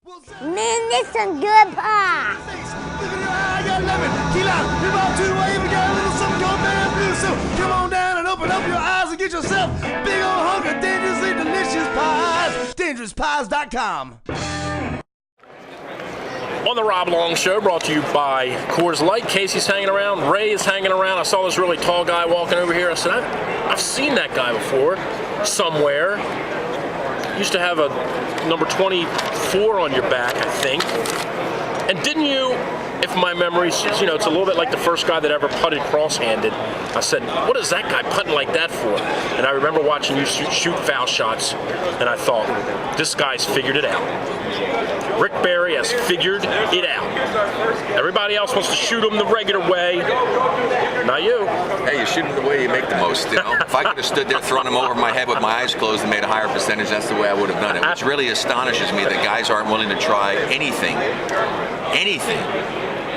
Man, this some good pie. Come on down and open up your eyes and get yourself big old hunk of dangerously delicious pies. DangerousPies.com. On the Rob Long Show, brought to you by Coors Light. Casey's hanging around. Ray is hanging around. I saw this really tall guy walking over here. I said, I've seen that guy before somewhere. Used to have a number 24 on your back, I think. And didn't you, if my memory's, it's a little bit like the first guy that ever putted cross-handed. I said, what is that guy putting like that for? And I remember watching you shoot foul shots, and I thought, this guy's figured it out. Rick Barry has figured it out. Everybody else wants to shoot him the regular way. Not you. Hey, you shoot him the way you make the most, If I could have stood there throwing him over my head with my eyes closed and made a higher percentage, that's the way I would have done it. Which really astonishes me that guys aren't willing to try anything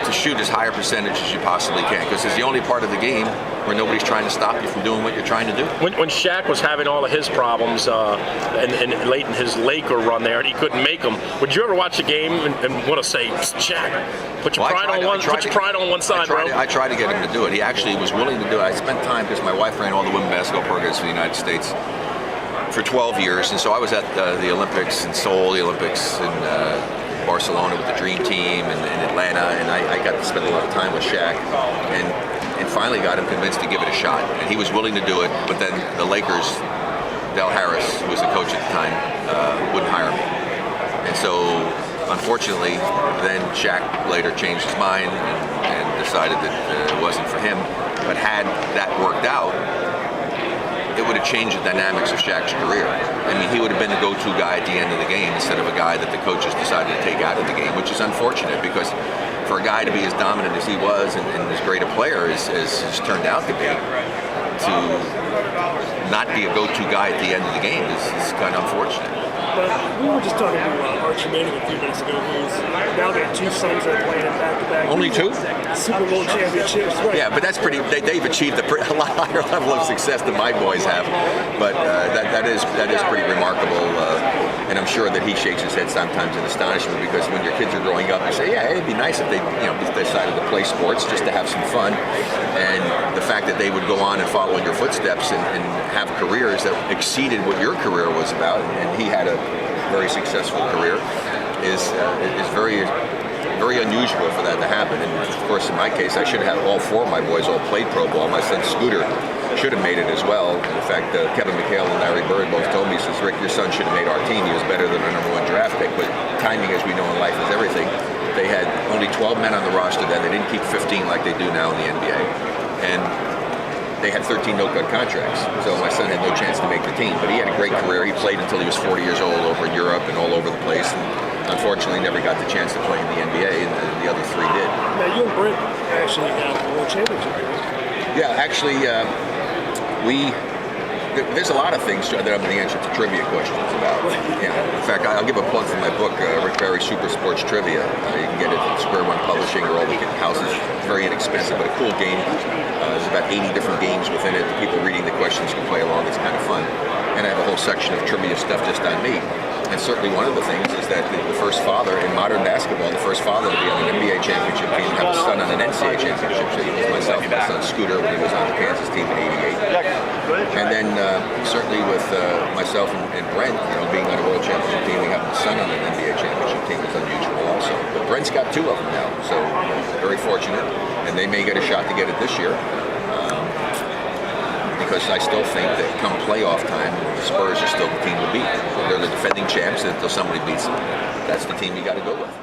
to shoot as high a percentage as you possibly can, because it's the only part of the game where nobody's trying to stop you from doing what you're trying to do. When Shaq was having all of his problems and late in his Laker run there, and he couldn't make them, would you ever watch the game and want to say, Shaq, put your pride on one side, bro? I tried to get him to do it. He actually was willing to do it. I spent time, because my wife ran all the women basketball programs for the United States for 12 years, and so I was at the Olympics in Seoul, the Olympics in Barcelona with the Dream Team, and in Atlanta, and I got to spend a lot of time with Shaq, and finally got him convinced to give it a shot. And he was willing to do it, but then the Lakers, Del Harris, who was the coach at the time, wouldn't hire me. And so, unfortunately, then Shaq later changed his mind and decided that it wasn't for him. But had that worked out, it would have changed the dynamics of Shaq's career. I mean, he would have been the go-to guy at the end of the game instead of a guy that the coaches decided to take out of the game, which is unfortunate, because for a guy to be as dominant as he was and as great a player as he's turned out to be, to not be a go-to guy at the end of the game is kind of unfortunate. But we were just talking to Archie Manning a few minutes ago, who's now got two sons that are playing in back-to-back. Only two? Super Bowl championships, right? Yeah, but that's pretty. They've achieved a lot higher level of success than my boys have. But that is pretty remarkable, and I'm sure that he shakes his head sometimes in astonishment, because when your kids are growing up, you say, yeah, it'd be nice if they decided to play sports just to have some fun, and the fact that they would go on and follow in your footsteps and have careers that exceeded what your career was about, and he had a very successful career, is very, very unusual for that to happen. And of course, in my case, I should have had all four of my boys all played pro ball. My son Scooter should have made it as well. In fact, Kevin McHale and Larry Bird both told me, says, Rick, your son should have made our team. He was better than our #1 draft pick. But timing, as we know in life, is everything. They had only 12 men on the roster then. They didn't keep 15 like they do now in the NBA. And they had 13 no-cut contracts, so my son had no chance to make the team. But he had a great career. He played until he was 40 years old over in Europe and all over the place, and unfortunately never got the chance to play in the NBA, and the other three did. Now, you and Brent actually got the World Championship. Yeah, actually, there's a lot of things that I'm going to answer to trivia questions about. Yeah. In fact, I'll give a plug for my book, Rick Barry Super Sports Trivia. You can get it at Square One Publishing or all the houses. It's very inexpensive, but a cool game. There's about 80 different games within it. The people reading the questions can play along. It's kind of fun. And I have a whole section of trivia stuff just on me. And certainly one of the things is that the first father in modern basketball, the first father to be on an NBA championship team, have a son on an NCAA championship team. It was myself and my son Scooter when he was on the Kansas team in '88. And then certainly with myself and Brent, being on a world championship team, we have a son on an NBA championship team. It's unusual also. But Brent's got two of them now, so very fortunate. And they may get a shot to get it this year. Because I still think that come playoff time, the Spurs are still the team to beat. They're the defending champs, and until somebody beats them, that's the team you got to go with.